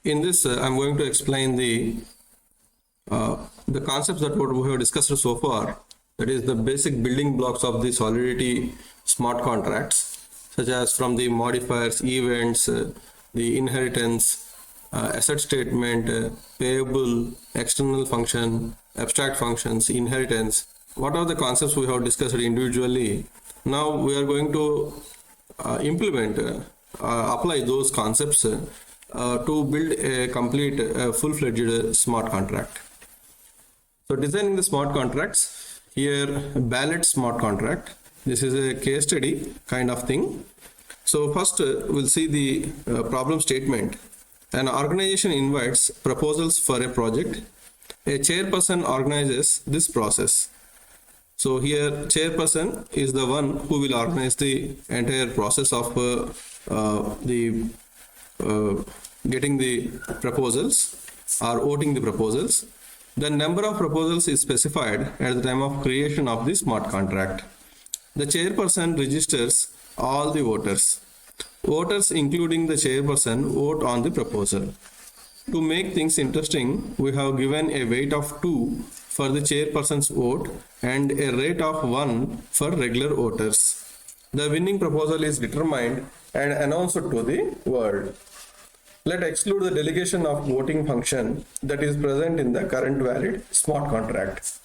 In this, I'm going to explain the concepts that what we have discussed so far. That is the basic building blocks of the Solidity smart contracts, such as from the modifiers, events, the inheritance, asset statement, payable, external function, abstract functions, inheritance. What are the concepts we have discussed individually? Now we are going to apply those concepts to build a complete full-fledged smart contract. So designing the smart contracts, here ballot smart contract. This is a case study kind of thing. So first we'll see the problem statement. An organization invites proposals for a project. A chairperson organizes this process. So here chairperson is the one who will organize the entire process of getting the proposals or voting the proposals. The number of proposals is specified at the time of creation of the smart contract. The chairperson registers all the voters. Voters, including the chairperson, vote on the proposal. To make things interesting, we have given a weight of 2 for the chairperson's vote and a rate of 1 for regular voters. The winning proposal is determined and announced to the world. Let's exclude the delegation of voting function that is present in the current valid smart contract.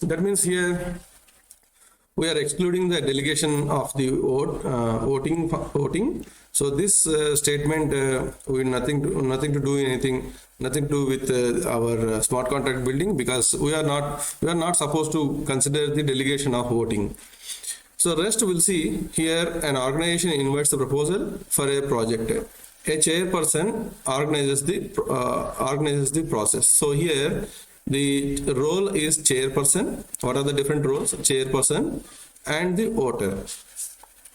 That means here we are excluding the delegation of the voting. So this statement we nothing to do with our smart contract building, because we are not supposed to consider the delegation of voting. So rest we'll see here. An organization invites the proposal for a project. A chairperson organizes the process. So here the role is chairperson. What are the different roles? Chairperson and the voter.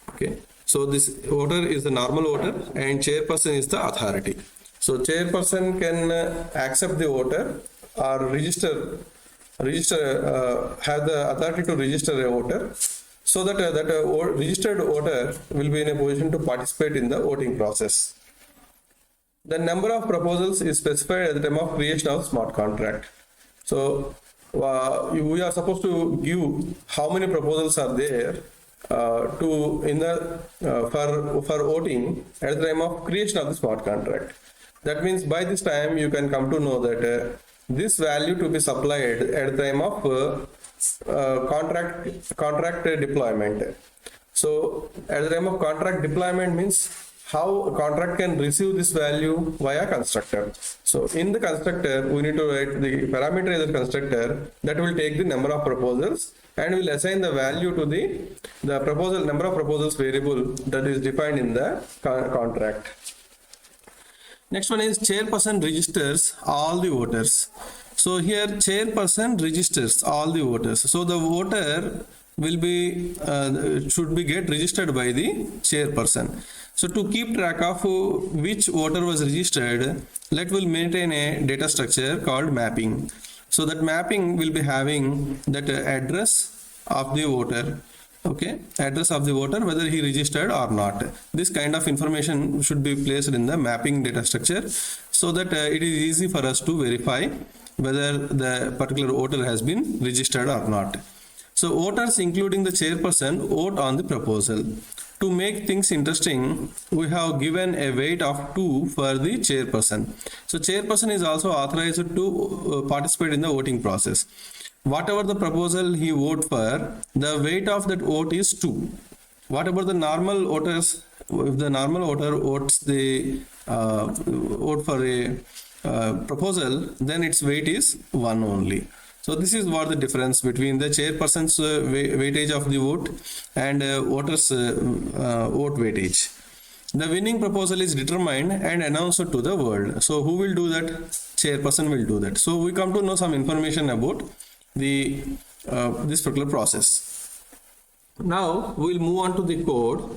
Okay. So this voter is the normal voter and chairperson is the authority. So chairperson can accept the voter or have the authority to register a voter, so that a registered voter will be in a position to participate in the voting process. The number of proposals is specified at the time of creation of smart contract. So we are supposed to give how many proposals are there for voting at the time of creation of the smart contract. That means by this time you can come to know that this value to be supplied at the time of contract deployment. So at the time of contract deployment means how a contract can receive this value via constructor. So in the constructor, we need to write the parameter as a constructor that will take the number of proposals and will assign the value to the proposal number of proposals variable that is defined in the contract. Next one is chairperson registers all the voters. So here chairperson registers all the voters. So the voter will be should be get registered by the chairperson. So to keep track of which voter was registered, we'll maintain a data structure called mapping. So that mapping will be having that address of the voter. Okay, address of the voter, whether he registered or not. This kind of information should be placed in the mapping data structure, so that it is easy for us to verify whether the particular voter has been registered or not. So voters, including the chairperson, vote on the proposal. To make things interesting, we have given a weight of 2 for the chairperson. So chairperson is also authorized to participate in the voting process. Whatever the proposal he vote for, the weight of that vote is 2. What about the normal voters? If the normal voter votes the vote for a proposal, then its weight is 1 only. So this is what the difference between the chairperson's weightage of the vote and voters' vote weightage. The winning proposal is determined and announced to the world. So who will do that? Chairperson will do that. So we come to know some information about this particular process. Now we will move on to the code.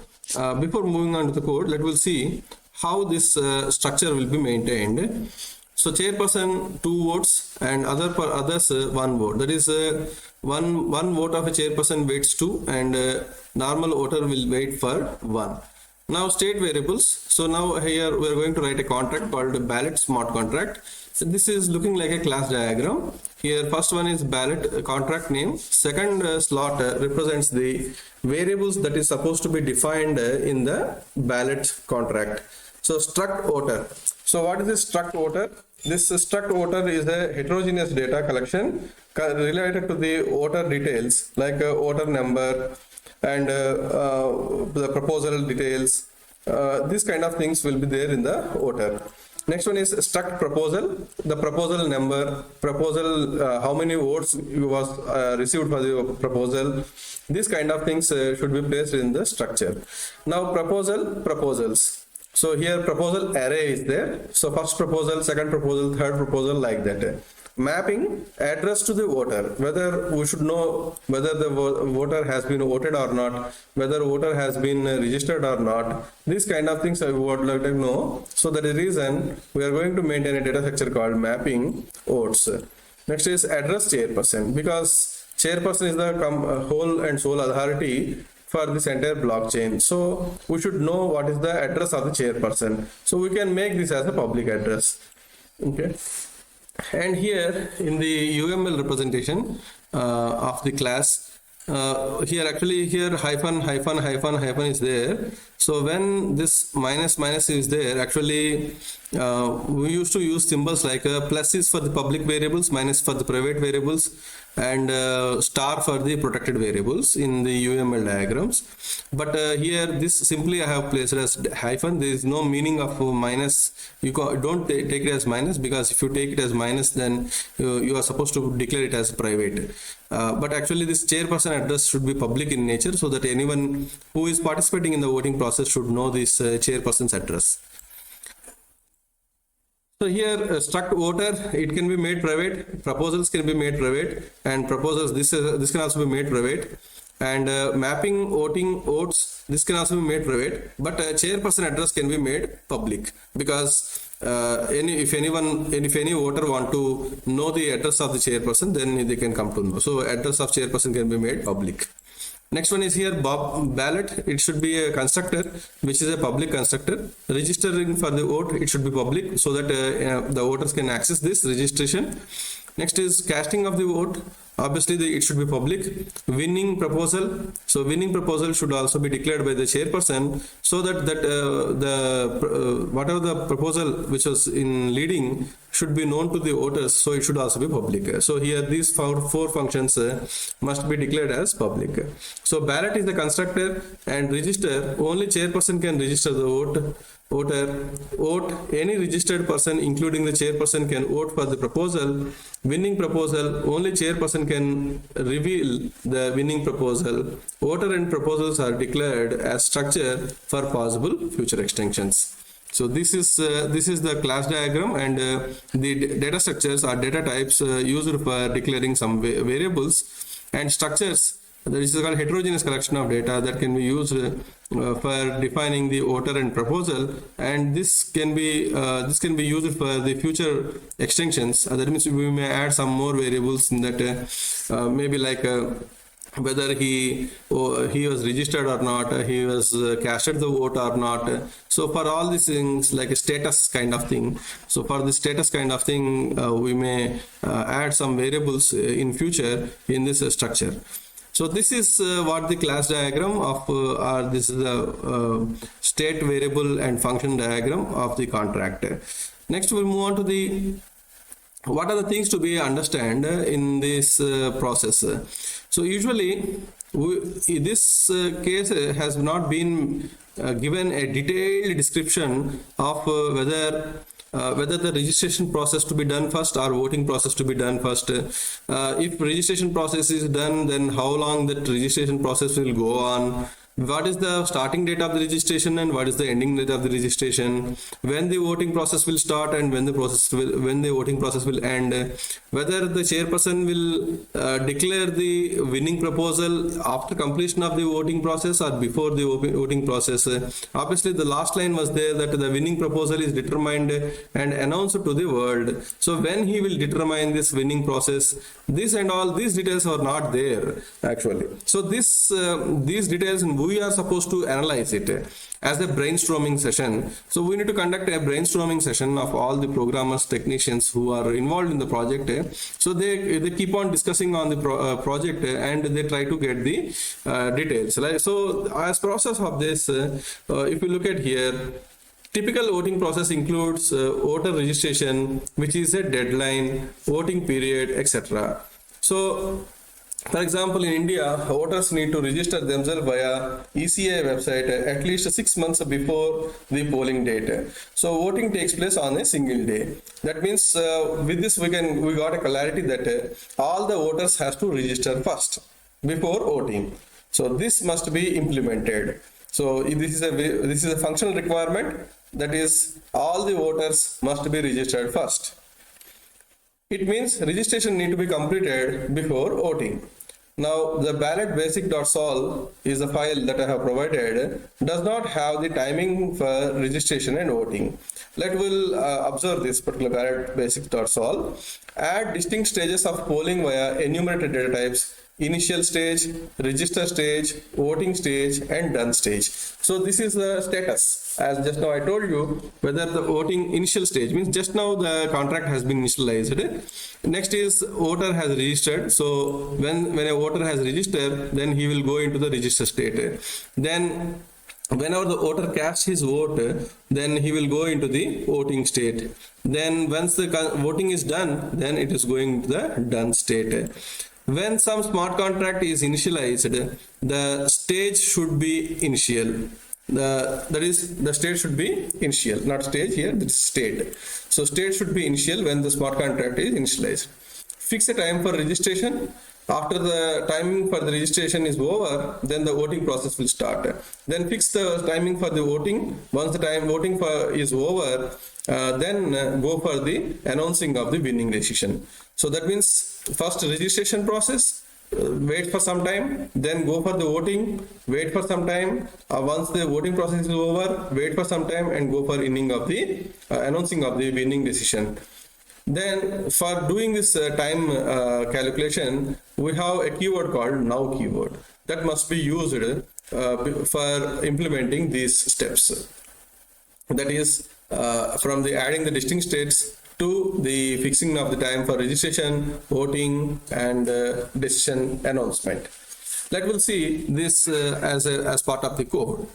Before moving on to the code, we'll see how this structure will be maintained. So chairperson 2 votes and others 1 vote. That is one vote of a chairperson weights 2 and normal voter will wait for 1. Now state variables. So now here we are going to write a contract called ballot smart contract. So this is looking like a class diagram. Here first one is ballot contract name. Second slot represents the variables that is supposed to be defined in the ballot contract. So struct voter. So what is this struct voter? This struct voter is a heterogeneous data collection related to the voter details like voter number and the proposal details. These kind of things will be there in the voter. Next one is struct proposal. The proposal number, proposal, how many votes was received for the proposal. These kind of things should be placed in the structure. Now proposals. So here proposal array is there. So first proposal, second proposal, third proposal, like that. Mapping address to the voter, whether we should know whether the voter has been voted or not, whether voter has been registered or not. These kind of things I would like to know. So that is the reason we are going to maintain a data structure called mapping votes. Next is address chairperson, because chairperson is the whole and sole authority for this entire blockchain. So we should know what is the address of the chairperson. So we can make this as a public address. Okay. And here in the UML representation of the class, here hyphen is there. So when this minus is there, actually we used to use symbols like plus is for the public variables, minus for the private variables, and star for the protected variables in the UML diagrams. But here this simply I have placed as hyphen. There is no meaning of minus. You don't take it as minus, because if you take it as minus, then you are supposed to declare it as private. But actually this chairperson address should be public in nature, so that anyone who is participating in the voting process should know this chairperson's address. So here struct voter, it can be made private, proposals can be made private, and proposals this can also be made private, and mapping voting votes, this can also be made private, but chairperson address can be made public, because if any voter want to know the address of the chairperson, then they can come to know. So address of chairperson can be made public. Next one is here ballot. It should be a constructor which is a public constructor. Registering for the vote, it should be public, so that the voters can access this registration. Next is casting of the vote. Obviously it should be public. Winning proposal. So winning proposal should also be declared by the chairperson, so that whatever the proposal which was in leading should be known to the voters, so it should also be public. So here these four functions must be declared as public. So ballot is the constructor, and register, only chairperson can register the vote. Any registered person including the chairperson can vote for the proposal. Winning proposal, only chairperson can reveal the winning proposal. Voter and proposals are declared as structure for possible future extensions. So this is the class diagram, and the data structures are data types used for declaring some variables, and structures. This is called heterogeneous collection of data that can be used for defining the voter and proposal, and this can be used for the future extensions. That means we may add some more variables in that, maybe like whether he was registered or not, he was casted the vote or not. So for all these things, like a status kind of thing. So for the status kind of thing, we may add some variables in future in this structure. So this is what the class diagram of, or this is the state variable and function diagram of the contract. Next we'll move on to the what are the things to be understand in this process. So usually this case has not been given a detailed description of whether the registration process to be done first or voting process to be done first. If registration process is done, then how long that registration process will go on, what is the starting date of the registration and what is the ending date of the registration, when the voting process will start and when the voting process will end, whether the chairperson will declare the winning proposal after completion of the voting process or before the voting process. Obviously the last line was there that the winning proposal is determined and announced to the world. So when he will determine this winning process, this and all these details are not there actually. So these details in we are supposed to analyze it as a brainstorming session. So we need to conduct a brainstorming session of all the programmers, technicians who are involved in the project. So they keep on discussing on the project and they try to get the details. So as process of this, if you look at here, typical voting process includes voter registration, which is a deadline, voting period, etc. So, for example, in India, voters need to register themselves via ECI website at least 6 months before the polling date. So, voting takes place on a single day. That means with this we got a clarity that all the voters has to register first before voting. So, this must be implemented. So, this is a functional requirement. That is, all the voters must be registered first. It means registration need to be completed before voting. Now, the ballot basic.sol is a file that I have provided, does not have the timing for registration and voting. We'll observe this particular ballot basic.sol. Add distinct stages of polling via enumerated data types: initial stage, register stage, voting stage, and done stage. So this is the status. As just now I told you, whether the voting initial stage means just now the contract has been initialized. Next is voter has registered. So when a voter has registered, then he will go into the register state. Then whenever the voter casts his vote, then he will go into the voting state. Then once the voting is done, then it is going to the done state. When some smart contract is initialized, the stage should be initial. That is, the state should be initial, not stage here, this is state. So state should be initial when the smart contract is initialized. Fix a time for registration. After the timing for the registration is over, then the voting process will start. Then fix the timing for the voting. Once the time voting is over, then go for the announcing of the winning decision. So that means first registration process, wait for some time, then go for the voting, wait for some time. Once the voting process is over, wait for some time and go for announcing of the winning decision. Then for doing this time calculation, we have a keyword called now keyword that must be used for implementing these steps. That is from the adding the distinct states to the fixing of the time for registration, voting, and decision announcement. We'll see this as part of the code.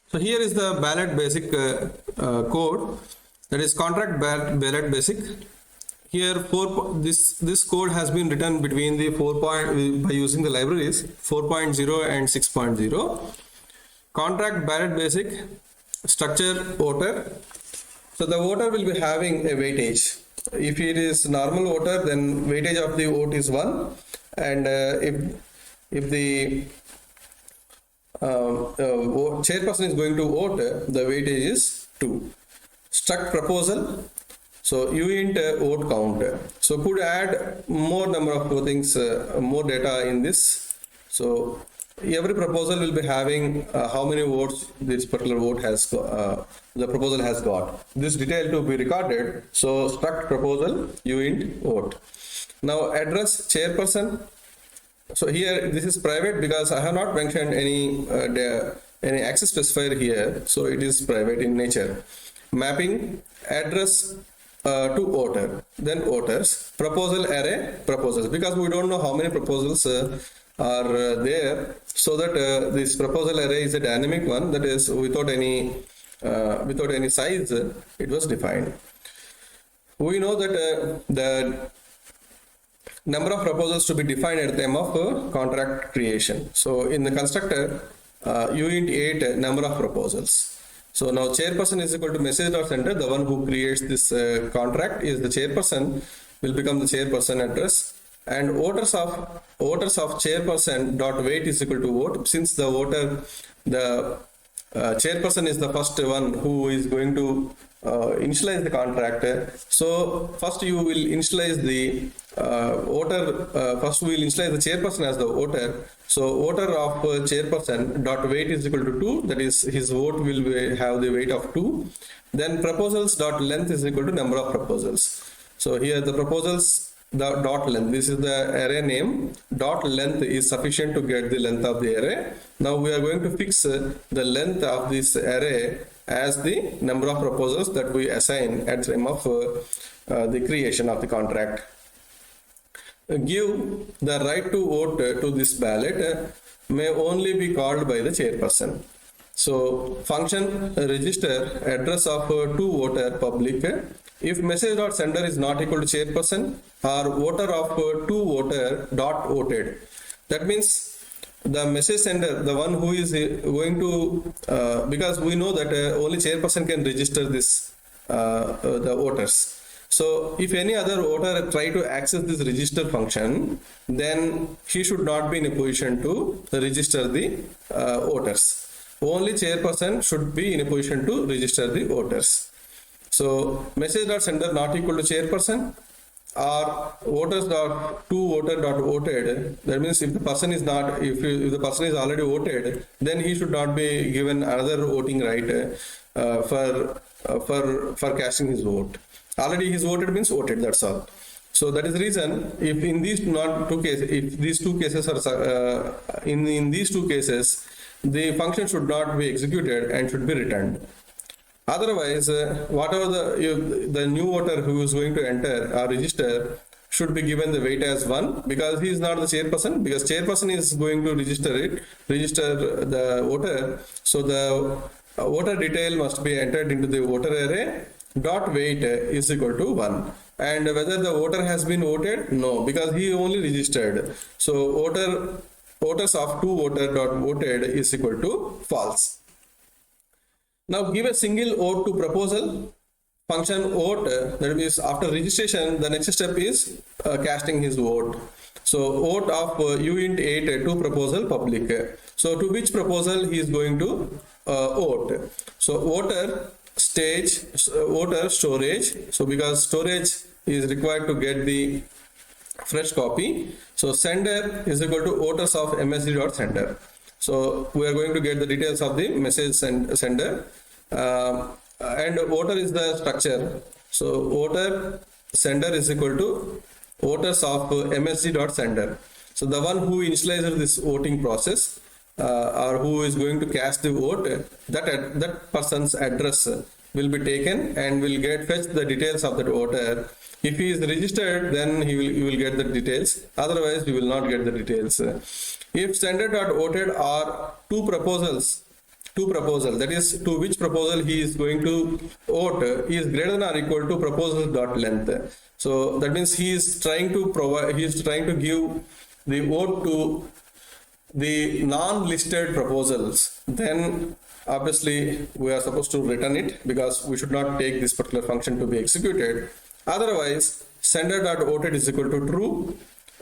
So here is the ballot basic code. That is contract ballot basic. Here this code has been written between the by using the libraries 4.0 and 6.0. Contract ballot basic structure voter. So the voter will be having a weightage. If it is normal voter, then weightage of the vote is 1, and if the chairperson is going to vote, the weightage is 2. Struct proposal. So uint vote count. So could add more number of things, more data in this. So every proposal will be having how many votes this particular vote has the proposal has got. This detail to be recorded. So struct proposal uint vote. Now address chairperson. So here this is private because I have not mentioned any access specifier here. So it is private in nature. Mapping address to voter, then voters, proposal array, proposals, because we don't know how many proposals are there, so that this proposal array is a dynamic one, that is without any size it was defined. We know that the number of proposals to be defined at the time of contract creation. So in the constructor uint 8 number of proposals. So now chairperson is equal to message.sender. The one who creates this contract is the chairperson, will become the chairperson address, and voters of chairperson dot weight is equal to vote. Since the chairperson is the first one who is going to initialize the contract. So first you will initialize the voter. First we will initialize the chairperson as the voter. So voter of chairperson dot weight is equal to 2. That is, his vote will have the weight of 2. Then proposals dot length is equal to number of proposals. So here the proposals the dot length. This is the array name. Dot length is sufficient to get the length of the array. Now we are going to fix the length of this array as the number of proposals that we assign at the time of the creation of the contract. Give the right to vote to this ballot may only be called by the chairperson. So function register address of to voter public if message.sender is not equal to chairperson or voter of to voter dot voted. That means the message sender, the one who is going to, because we know that only chairperson can register this the voters. So if any other voter try to access this register function, then he should not be in a position to register the voters. Only chairperson should be in a position to register the voters. So message.sender not equal to chairperson or voters dot to voter dot voted. That means if the person is not, if the person is already voted, then he should not be given another voting right for casting his vote. Already he's voted means voted, that's all. So that is the reason if in these two cases, if these two cases are in these two cases, the function should not be executed and should be returned. Otherwise, whatever the new voter who is going to enter or register should be given the weight as 1 because he is not the chairperson, because chairperson is going to register the voter. So the voter detail must be entered into the voter array. Dot weight is equal to 1. And whether the voter has been voted? No, because he only registered. So voters of to voter dot voted is equal to false. Now give a single vote to proposal. Function vote, that means after registration, the next step is casting his vote. So vote of uint 8 to proposal public. So to which proposal he is going to vote. So voter storage. So because storage is required to get the fresh copy. So sender is equal to voters of msg.sender. So we are going to get the details of the message sender. And voter is the structure. So voter sender is equal to voters of msg.sender. So the one who initialized this voting process or who is going to cast the vote, that person's address will be taken and will get fetch the details of that voter. If he is registered, then you will get the details. Otherwise, you will not get the details. If sender.voted are two proposals, that is to which proposal he is going to vote is greater than or equal to proposal.length. So that means he is trying to give the vote to the non-listed proposals. Then obviously we are supposed to return it because we should not take this particular function to be executed. Otherwise, sender.voted is equal to true.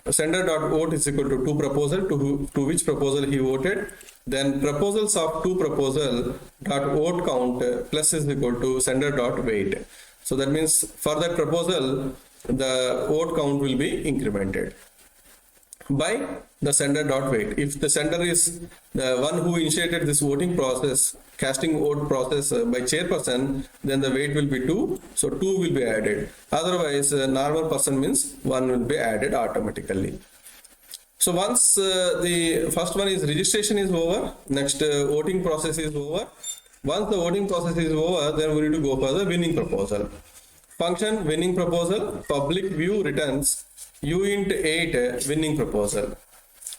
Sender.vote is equal to to proposal to which proposal he voted. Then proposals of to proposal dot vote count plus is equal to sender.weight. So that means for that proposal, the vote count will be incremented by the sender.weight. If the sender is the one who initiated this voting process, casting vote process by chairperson, then the weight will be 2. So 2 will be added. Otherwise, normal person means 1 will be added automatically. So once the first one is registration is over, next voting process is over. Once the voting process is over, then we need to go for the winning proposal. Function winning proposal, public view returns uint 8 winning proposal.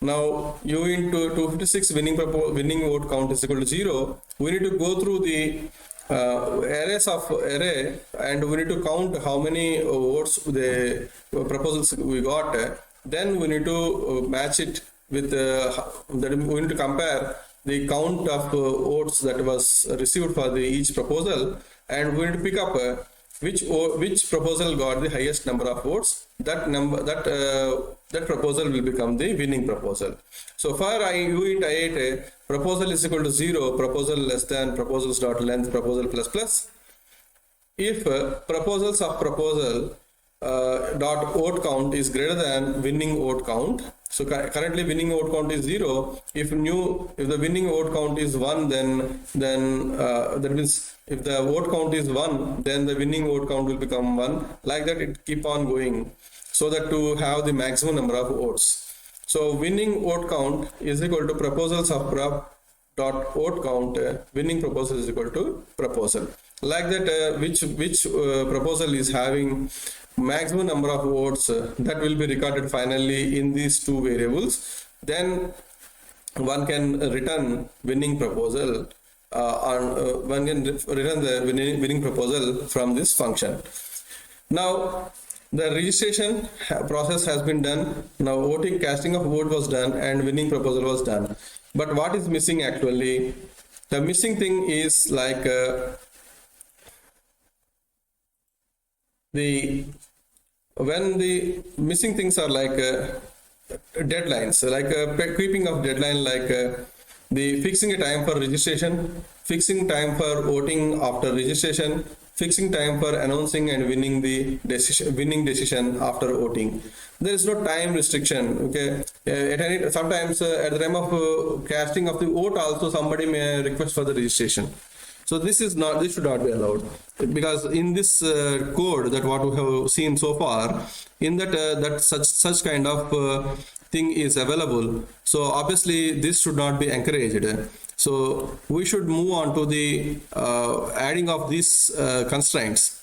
Now uint 256 winning vote count is equal to 0. We need to go through the array and we need to count how many votes the proposals we got. Then we need to match it with we need to compare the count of votes that was received for each proposal, and we need to pick up which proposal got the highest number of votes. That proposal will become the winning proposal. So for uint 8, proposal is equal to 0, proposal less than proposals dot length proposal plus plus. If proposals of proposal dot vote count is greater than winning vote count. So currently winning vote count is 0. If the winning vote count is 1, then that means if the vote count is 1, then the winning vote count will become 1. Like that, it keep on going, so that to have the maximum number of votes. So winning vote count is equal to proposal subprop dot vote count. Winning proposal is equal to proposal. Like that, which proposal is having maximum number of votes, that will be recorded finally in these two variables. Then one can return winning proposal one can return the winning proposal from this function. Now the registration process has been done. Now voting, casting of vote was done, and winning proposal was done. But what is missing actually? The missing thing is like when the missing things are like deadlines, like keeping of deadline, like the fixing a time for registration, fixing time for voting after registration, fixing time for announcing and winning decision after voting. There is no time restriction. Okay, sometimes at the time of casting of the vote also somebody may request for the registration. So this should not be allowed, because in this code that what we have seen so far, in that such kind of thing is available. So obviously this should not be encouraged. So we should move on to the adding of these constraints.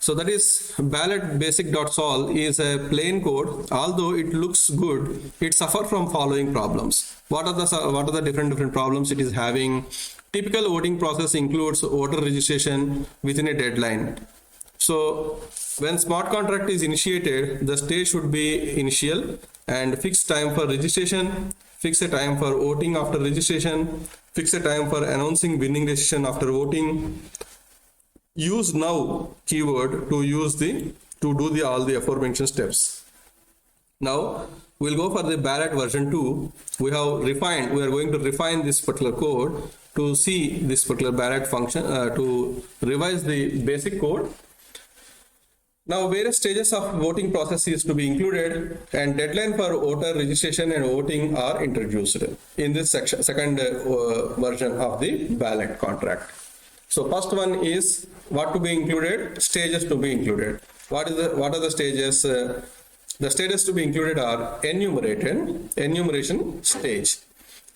So that is ballot basic.sol is a plain code. Although it looks good, it suffers from following problems. What are the different problems it is having? Typical voting process includes voter registration within a deadline. So when smart contract is initiated, the stage should be initial and fixed time for registration, fix a time for voting after registration, fix a time for announcing winning decision after voting. Use now keyword to do all the aforementioned steps. Now we'll go for the ballot version 2. We are going to refine this particular code to see this particular ballot function, to revise the basic code. Now various stages of voting process is to be included, and deadline for voter registration and voting are introduced in this second version of the ballot contract. So first one is what to be included, stages to be included. What are the stages? The stages to be included are enumeration stage.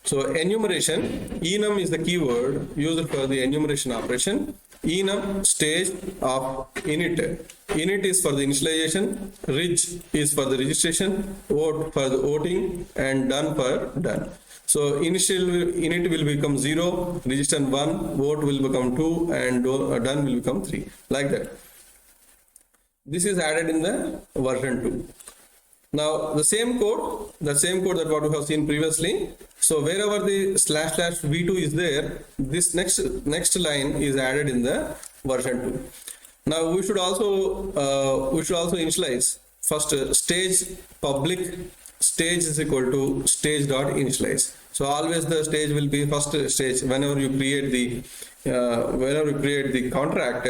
So enumeration, enum is the keyword used for the enumeration operation. Enum, stage of init. Init is for the initialization, reg is for the registration, vote for the voting, and done for done. So init will become 0, register 1, vote will become 2, and done will become 3. Like that. This is added in the version 2. Now the same code that what we have seen previously. So wherever the // v2 is there, this next line is added in the version 2. Now we should also initialize first stage public stage is equal to stage dot initialize. So always the stage will be first stage. Whenever you create the contract,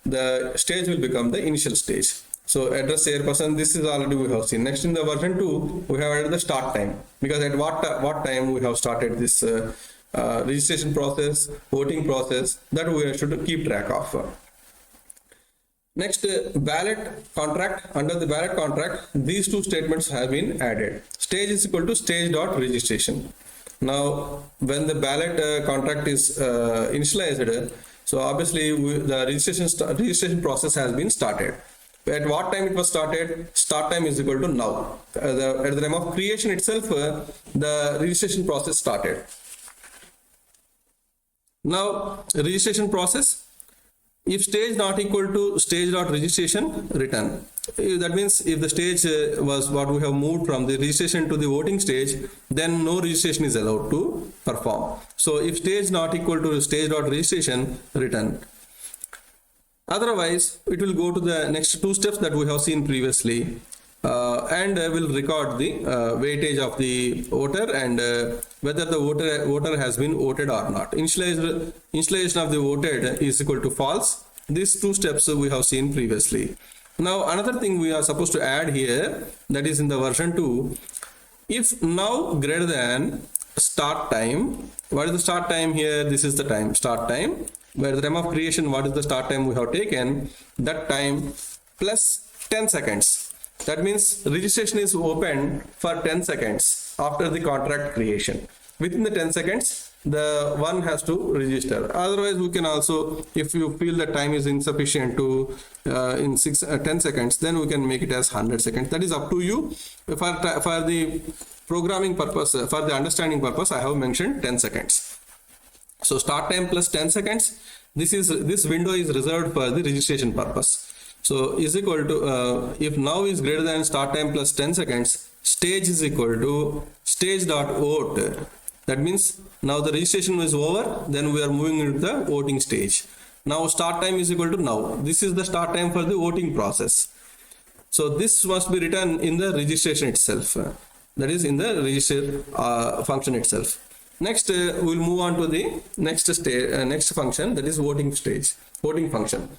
the stage will become the initial stage. So address chairperson, this is already we have seen. Next in the version 2, we have added the start time, because at what time we have started this registration process, voting process, that we should keep track of. Next, ballot contract. Under the ballot contract, these two statements have been added. Stage is equal to stage dot registration. Now, when the ballot contract is initialized, so obviously the registration process has been started. At what time it was started? Start time is equal to now. At the time of creation itself, the registration process started. Now, registration process. If stage not equal to stage dot registration, return. That means if the stage was what we have moved from the registration to the voting stage, then no registration is allowed to perform. So if stage not equal to stage dot registration, return. Otherwise, it will go to the next two steps that we have seen previously, and will record the weightage of the voter and whether the voter has been voted or not. Initialization of the voted is equal to false. These two steps we have seen previously. Now another thing we are supposed to add here, that is in the version 2, if now greater than start time, what is the start time here? This is the time, start time, where the time of creation, what is the start time we have taken, that time plus 10 seconds. That means registration is open for 10 seconds after the contract creation. Within the 10 seconds, the one has to register. Otherwise, we can also, if you feel the time is insufficient to in 10 seconds, then we can make it as 100 seconds. That is up to you. For the programming purpose, for the understanding purpose, I have mentioned 10 seconds. So start time plus 10 seconds. This window is reserved for the registration purpose. So is equal to, if now is greater than start time plus 10 seconds, stage is equal to stage.vote. That means now the registration is over, then we are moving into the voting stage. Now start time is equal to now. This is the start time for the voting process. So this must be written in the registration itself. That is in the register function itself. Next, we'll move on to the next function, that is voting stage, voting function.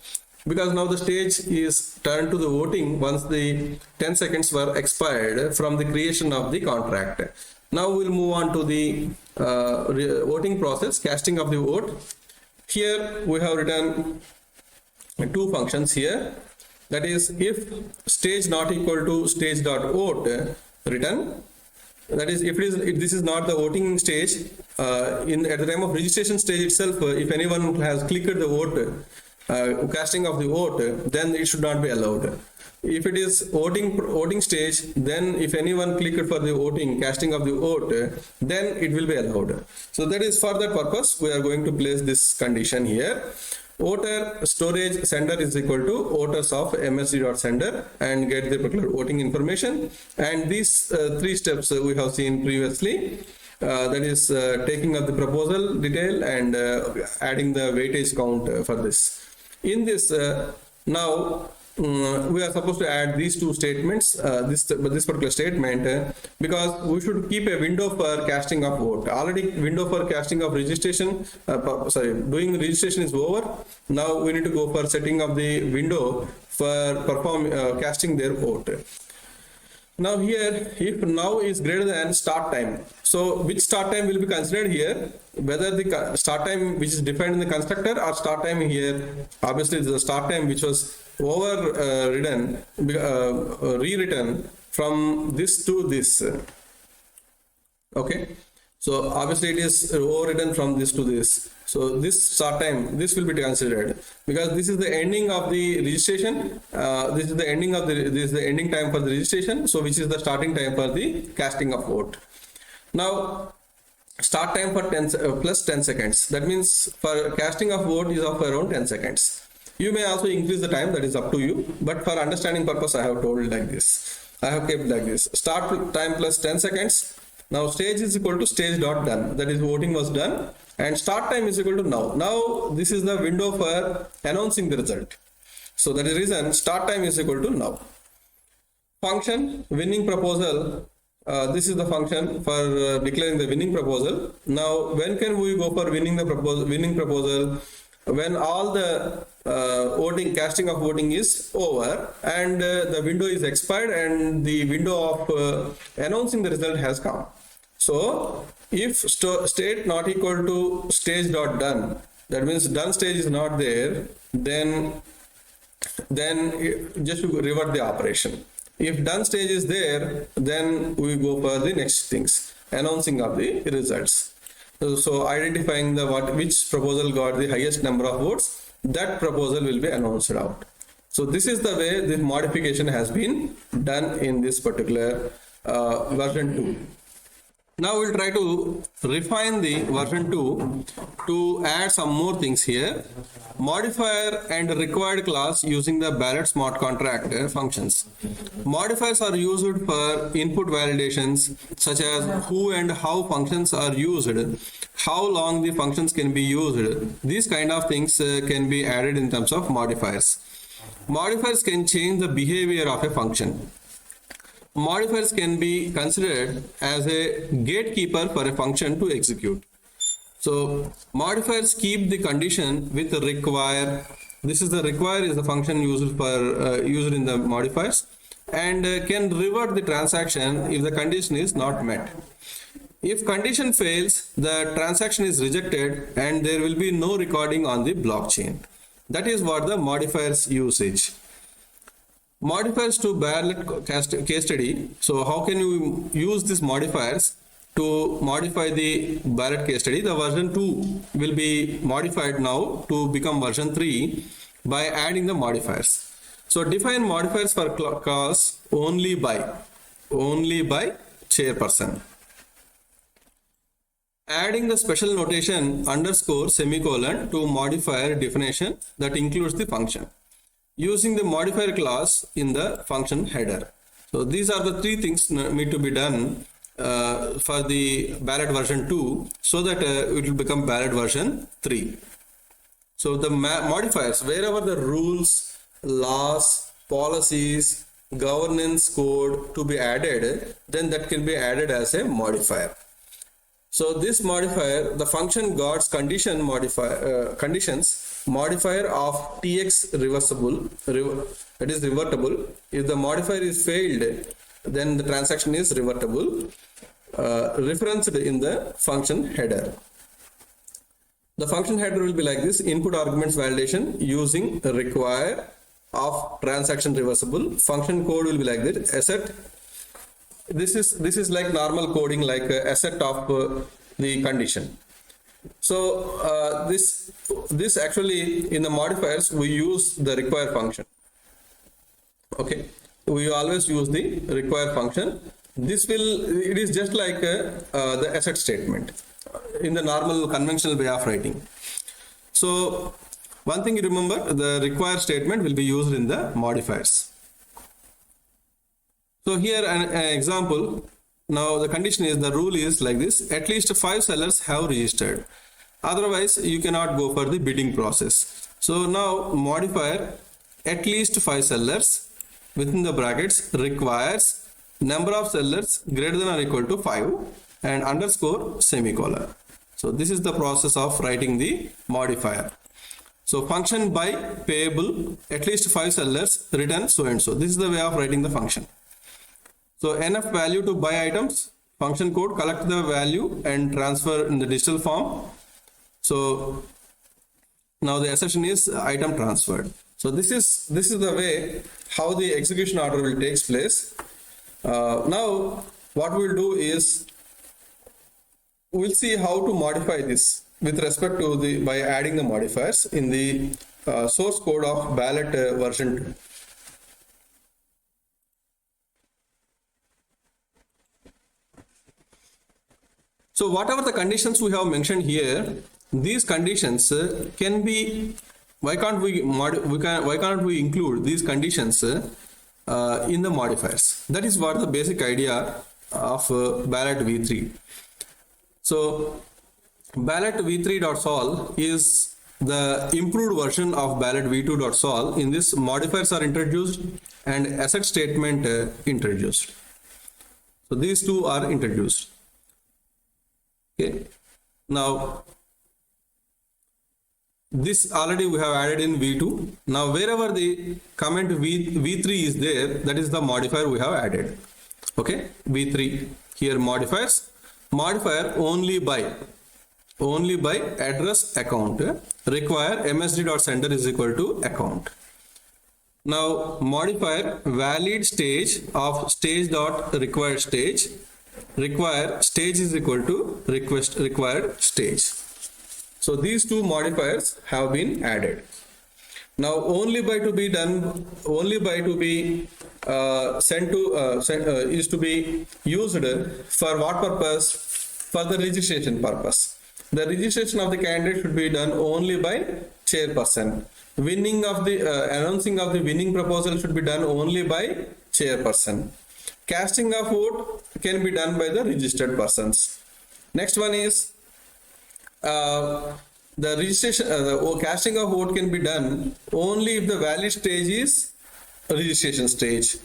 Because now the stage is turned to the voting once the 10 seconds were expired from the creation of the contract. Now we'll move on to the voting process, casting of the vote. Here we have written two functions here. That is, if stage not equal to stage.vote return. That is, if this is not the voting stage, at the time of registration stage itself, if anyone has clicked the vote, casting of the vote, then it should not be allowed. If it is voting stage, then if anyone clicked for the voting, casting of the vote, then it will be allowed. So that is for that purpose, we are going to place this condition here. Voter storage sender is equal to voters of msg.sender and get the particular voting information. And these three steps we have seen previously. That is taking of the proposal detail and adding the weightage count for this. In this, now we are supposed to add these two statements, this particular statement, because we should keep a window for casting of vote. Already window for casting of registration, doing registration is over. Now we need to go for setting of the window for casting their vote. Now here, if now is greater than start time, so which start time will be considered here? Whether the start time which is defined in the constructor or start time here, obviously the start time which was rewritten from this to this. Okay, so obviously it is overwritten from this to this. So this start time, this will be considered because this is the ending of the registration. This is the ending time for the registration. So which is the starting time for the casting of vote. Now start time for 10 plus 10 seconds. That means for casting of vote is of around 10 seconds. You may also increase the time, that is up to you. But for understanding purpose, I have told like this. I have kept like this. Start time plus 10 seconds. Now stage is equal to stage.done. That is voting was done. And start time is equal to now. Now this is the window for announcing the result. So that is the reason start time is equal to now. Function winning proposal. This is the function for declaring the winning proposal. Now when can we go for winning proposal? When all the casting of voting is over and the window is expired and the window of announcing the result has come. So if state not equal to stage.done, that means done stage is not there, then just revert the operation. If done stage is there, then we go for the next things, announcing of the results. So identifying which proposal got the highest number of votes, that proposal will be announced out. So this is the way the modification has been done in this particular version 2. Now we'll try to refine the version 2 to add some more things here. Modifier and required class using the ballot smart contract functions. Modifiers are used for input validations such as who and how functions are used, how long the functions can be used. These kind of things can be added in terms of modifiers. Modifiers can change the behavior of a function. Modifiers can be considered as a gatekeeper for a function to execute. So modifiers keep the condition with require This is the require is the function used for used in the modifiers, and can revert the transaction if the condition is not met. If condition fails, the transaction is rejected and there will be no recording on the blockchain. That is what the modifiers usage. Modifiers to Barrett case study. So how can you use these modifiers to modify the Barrett case study? The version 2 will be modified now to become version 3 by adding the modifiers. So define modifiers for calls only by chairperson. Adding the special notation underscore semicolon to modifier definition that includes the function. Using the modifier class in the function header. So these are the 3 things need to be done for the Barrett version 2 so that it will become Barrett version 3. So the modifiers, wherever the rules, laws, policies, governance code to be added, then that can be added as a modifier. So this modifier, the function got condition modifier conditions modifier of tx reversible, that is revertible. If the modifier is failed, then the transaction is revertible, referenced in the function header. The function header will be like this: input arguments validation using require of transaction reversible. Function code will be like this: asset. This is like normal coding, like asset of the condition. So this actually in the modifiers we use the require function. Okay, we always use the require function. It is just like the asset statement in the normal conventional way of writing. So one thing you remember, the require statement will be used in the modifiers. So here an example. Now the condition is, the rule is like this: at least 5 sellers have registered, otherwise you cannot go for the bidding process. So now modifier at least 5 sellers within the brackets requires number of sellers greater than or equal to 5 and underscore semicolon. So this is the process of writing the modifier. So function by payable at least 5 sellers return so and so. This is the way of writing the function. So enough value to buy items, function code, collect the value and transfer in the digital form. So now the assertion is item transferred. So this is the way how the execution order will take place. Now what we'll do is we'll see how to modify this with respect to by adding the modifiers in the source code of Barrett version 2. So whatever the conditions we have mentioned here, these conditions can be, why can't we include these conditions in the modifiers? That is what the basic idea of Barrett v3. So Barrett v3.sol is the improved version of Barrett v2.sol. In this, modifiers are introduced and asset statement introduced. So these two are introduced. Okay. Now this already we have added in v2. Now wherever the comment v3 is there, that is the modifier we have added. Okay, v3 here modifiers, modifier only by address account require msd.sender is equal to account. Now modifier valid stage of stage.required stage require stage is equal to request required stage. So these two modifiers have been added. Now only by to be done, only by to be is to be used for what purpose? For the registration purpose. The registration of the candidate should be done only by chairperson. Winning of the announcing of the winning proposal should be done only by chairperson. Casting of vote can be done by the registered persons. Next one is the registration. The casting of vote can be done only if the valid stage is registration stage.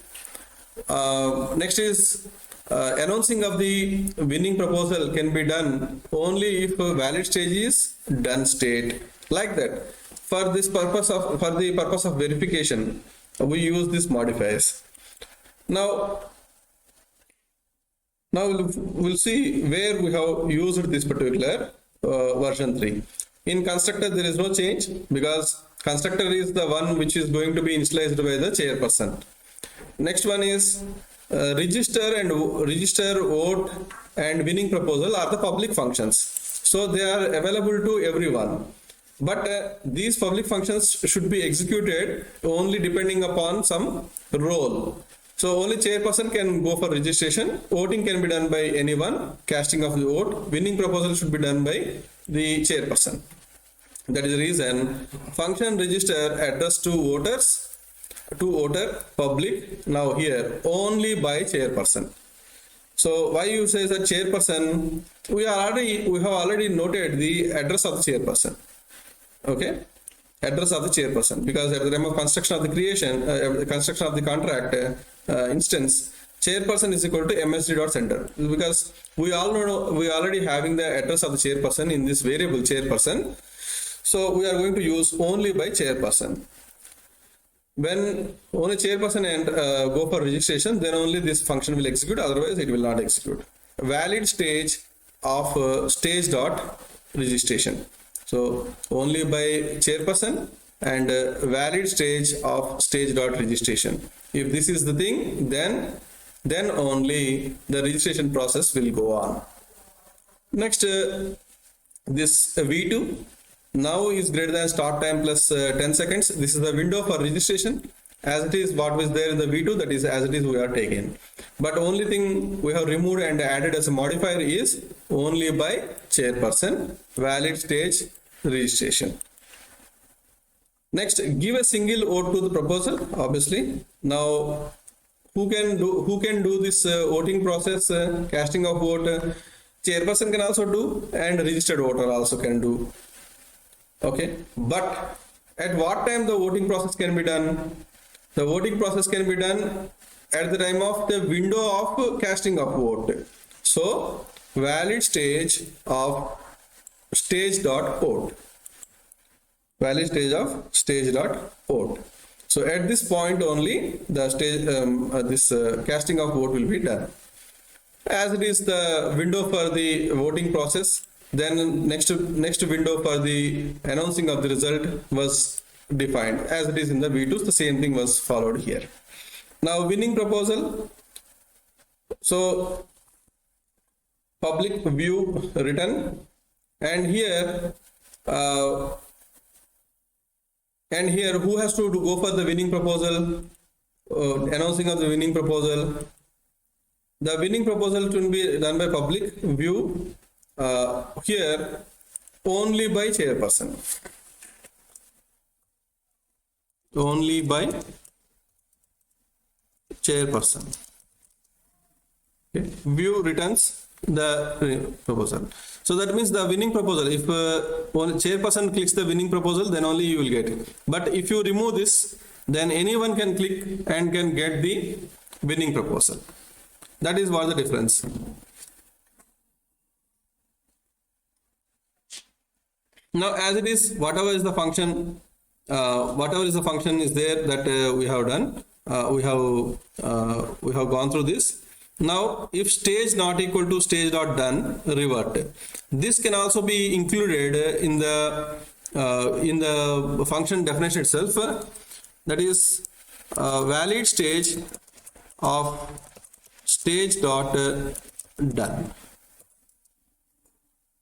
Next is announcing of the winning proposal can be done only if a valid stage is done state. Like that. for the purpose of verification, we use these modifiers. Now we'll see where we have used this particular version 3. In constructor there is no change, because constructor is the one which is going to be initialized by the chairperson. Next one is register, vote and winning proposal are the public functions, so they are available to everyone. But these public functions should be executed only depending upon some role. So only chairperson can go for registration, voting can be done by anyone, casting of the vote, winning proposal should be done by the chairperson. That is the reason function register address to voter public, now here only by chairperson. So why you say that chairperson? We have already noted the address of the chairperson. Okay, address of the chairperson, because at the time of construction of the construction of the contract instance, chairperson is equal to msd.center, because we all know we already having the address of the chairperson in this variable chairperson. So we are going to use only by chairperson. When only chairperson and go for registration, then only this function will execute, otherwise it will not execute. Valid stage of stage dot registration. So only by chairperson and valid stage of stage dot registration. If this is the thing, then only the registration process will go on. Next, this V2 now is greater than start time plus 10 seconds. This is the window for registration. As it is, what was there in the V2, that is as it is we are taking. But only thing we have removed and added as a modifier is only by chairperson, valid stage registration. Next, give a single vote to the proposal. Obviously, now who can do this voting process, casting of vote? Chairperson can also do, and registered voter also can do. Okay, but at what time the voting process can be done? The voting process can be done at the time of the window of casting of vote. So valid stage of stage dot vote. Valid stage of stage dot vote. So at this point only the stage casting of vote will be done. As it is the window for the voting process, then next window for the announcing of the result was defined. As it is in the V2, the same thing was followed here. Now winning proposal. So public view written, and here who has to go for the winning proposal? Announcing of the winning proposal. The winning proposal will be done by public view. Here only by chairperson. Only by chairperson. Okay. View returns the proposal. So that means the winning proposal, if only chairperson clicks the winning proposal, then only you will get it. But if you remove this, then anyone can click and can get the winning proposal. That is what the difference. Now, as it is, whatever is the function is there that we have done. We have gone through this. Now, if stage not equal to stage dot done, revert. This can also be included in the function definition itself. That is valid stage of stage dot done.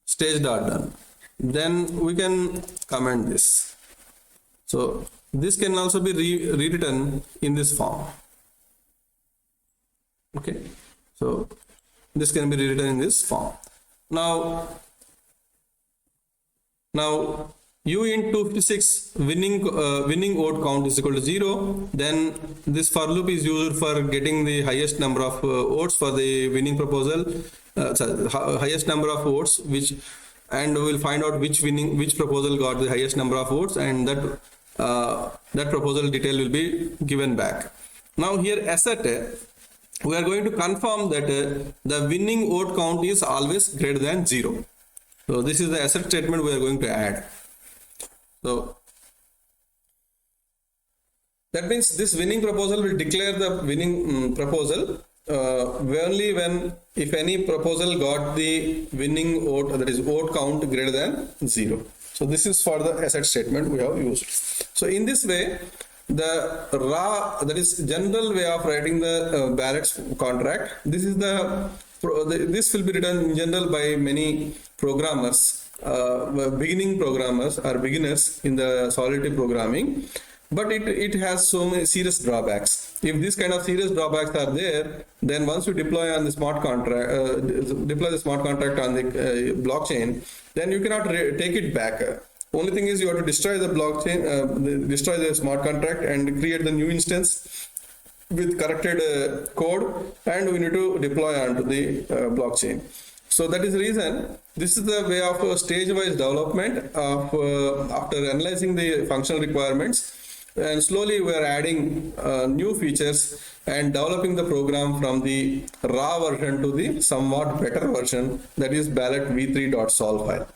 Stage dot done. Then we can comment this. So this can also be rewritten in this form. Okay, so this can be rewritten in this form. Now u into 256 winning vote count is equal to 0. Then this for loop is used for getting the highest number of votes for the winning proposal, highest number of votes, and we will find out which proposal got the highest number of votes, and that proposal detail will be given back. Now here assert, we are going to confirm that the winning vote count is always greater than 0. So this is the assert statement we are going to add. So That means this winning proposal will declare the winning proposal only when, if any proposal got the winning vote, that is vote count greater than 0. So this is for the asset statement we have used. So in this way, the raw, that is general way of writing the ballots contract, this is this will be written in general by many programmers, beginning programmers or beginners in the Solidity programming. But it has so many serious drawbacks. If this kind of serious drawbacks are there, then once you deploy on the smart contract, deploy the smart contract on the blockchain, then you cannot take it back. Only thing is you have to destroy the blockchain, destroy the smart contract and create the new instance with corrected code, and we need to deploy onto the blockchain. So that is the reason this is the way of stage-wise development of after analyzing the functional requirements, and slowly we are adding new features and developing the program from the raw version to the somewhat better version, that is ballot v3.sol file.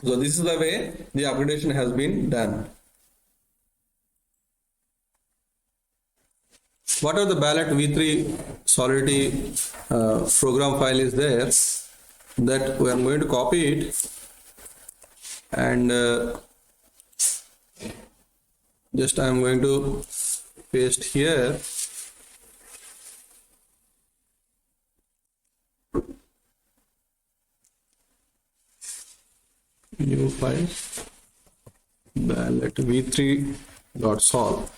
So this is the way the upgradation has been done. What are the ballot v3 Solidity program file is there, that we are going to copy it and just I am going to paste here. New file ballot v3.sol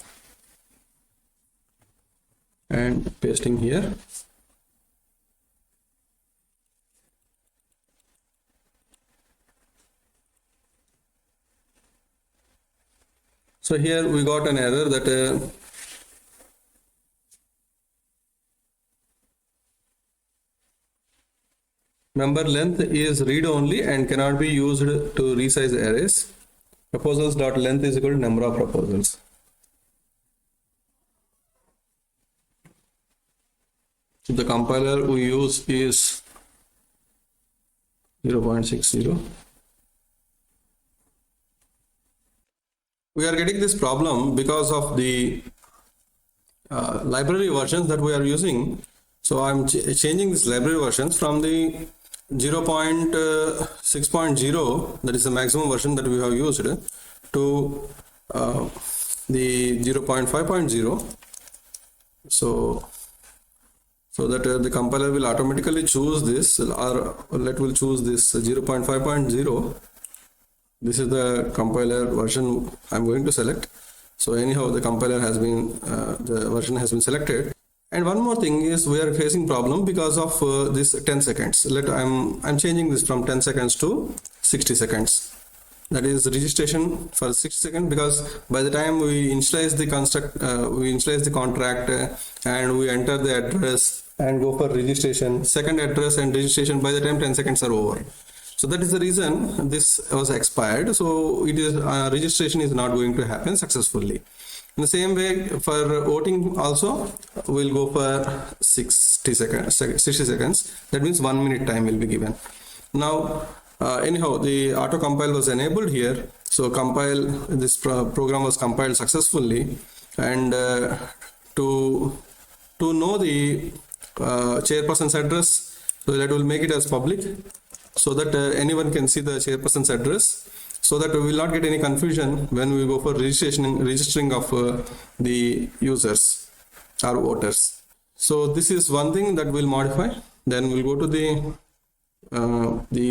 and pasting here. So here we got an error that member length is read only and cannot be used to resize arrays. Proposals.length is equal to number of proposals. So the compiler we use is 0.60. We are getting this problem because of the library versions that we are using. So I'm changing this library versions from the 0.6.0, that is the maximum version that we have used, to the 0.5.0. So that the compiler will automatically choose this, or let will choose this 0.5.0. This is the compiler version I'm going to select. So anyhow, the compiler has been, the version has been selected. And one more thing is we are facing problem because of this 10 seconds. I'm changing this from 10 seconds to 60 seconds. That is registration for 60 seconds, because by the time we initialize the we initialize the contract and we enter the address and go for registration, second address and registration, by the time 10 seconds are over. So that is the reason this was expired. So it is registration is not going to happen successfully. In the same way, for voting also, we'll go for 60 seconds. That means 1 minute time will be given. Now, anyhow, the auto compile was enabled here. So compile, this program was compiled successfully. And to know the chairperson's address, so that will make it as public, so that anyone can see the chairperson's address, so that we will not get any confusion when we go for registering of the users or voters. So this is one thing that we'll modify. Then we'll go to the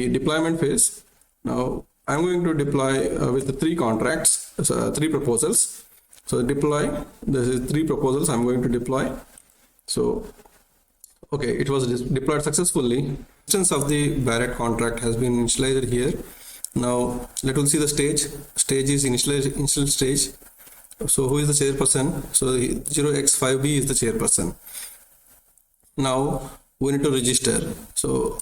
deployment phase. Now I'm going to deploy with the 3 contracts, 3 proposals. So deploy, this is 3 proposals I'm going to deploy. So okay, it was deployed successfully. Instance of the Barrett contract has been initialized here. Now let us see the stage. Stage is initial stage. So who is the chairperson? So 0x5b is the chairperson. Now we need to register. So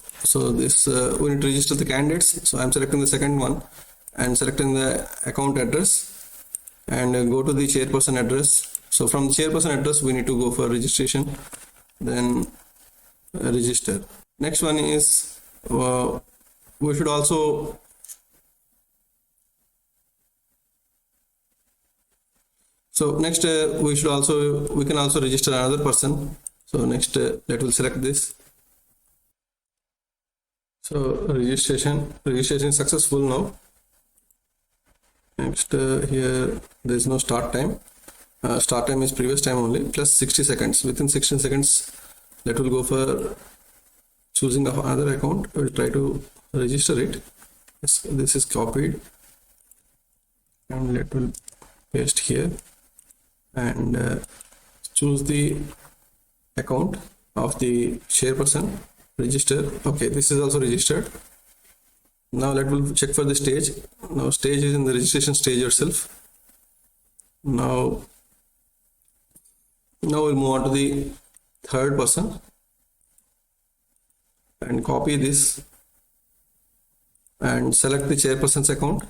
this we need to register the candidates. So I'm selecting the second one and selecting the account address and go to the chairperson address. So from the chairperson address we need to go for registration, then register. Next one is we should also So next we can also register another person. So next let will select this. So registration is successful now. Next here there is no start time. Start time is previous time only plus 60 seconds. Within 16 seconds that will go for choosing of another account. I will try to register it. This is copied and let will paste here and choose the account of the chairperson. Register. Okay, this is also registered. Now let will check for the stage. Now stage is in the registration stage itself. Now we'll move on to the third person and copy this and select the chairperson's account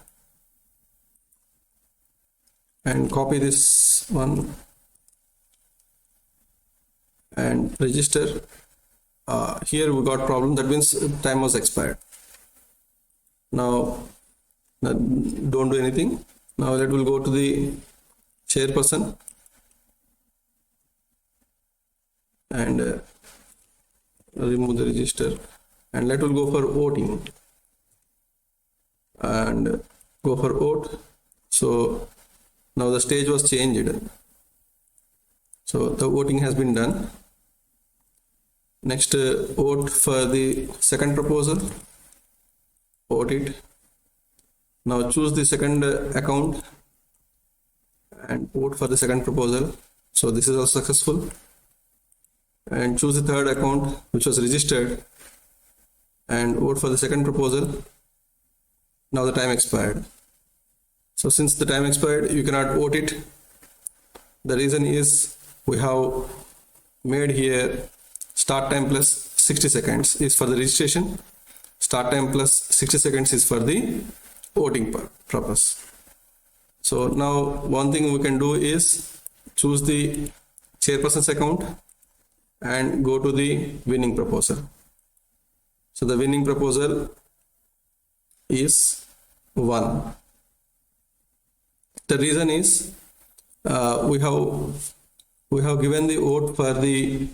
and copy this one and register. Here we got problem, that means time was expired. Now don't do anything. Now let will go to the chairperson and remove the register and let will go for voting and go for vote. So now the stage was changed, so the voting has been done. Next vote for the second proposal, vote it. Now choose the second account and vote for the second proposal. So this is also successful. And choose the third account which was registered and vote for the second proposal. Now the time expired. So since the time expired, you cannot vote it. The reason is we have made here start time plus 60 seconds is for the registration, start time plus 60 seconds is for the voting purpose. So now one thing we can do is choose the chairperson's account and go to the winning proposal. So the winning proposal is 1. The reason is we have given the vote for the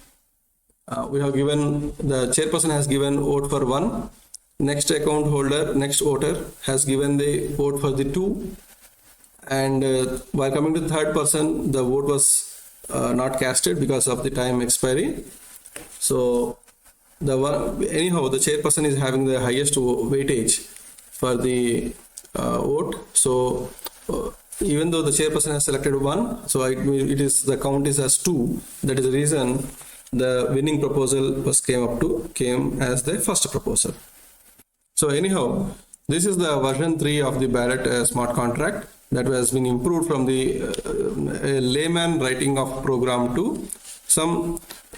the chairperson has given vote for 1. Next account holder, next voter has given the vote for the 2, and while coming to the third person, the vote was not casted because of the time expiry. So anyhow the chairperson is having the highest weightage for the vote. So even though the chairperson has selected 1, so it is the count is as 2. That is the reason the winning proposal came as the first proposal. So anyhow, this is the version 3 of the ballot smart contract that has been improved from the layman writing of program to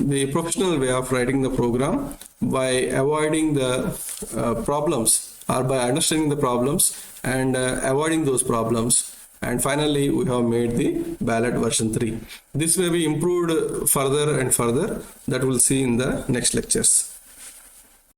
the professional way of writing the program by avoiding the problems, or by understanding the problems and avoiding those problems. And finally we have made the ballot version 3. This may be improved further and further, that we'll see in the next lectures.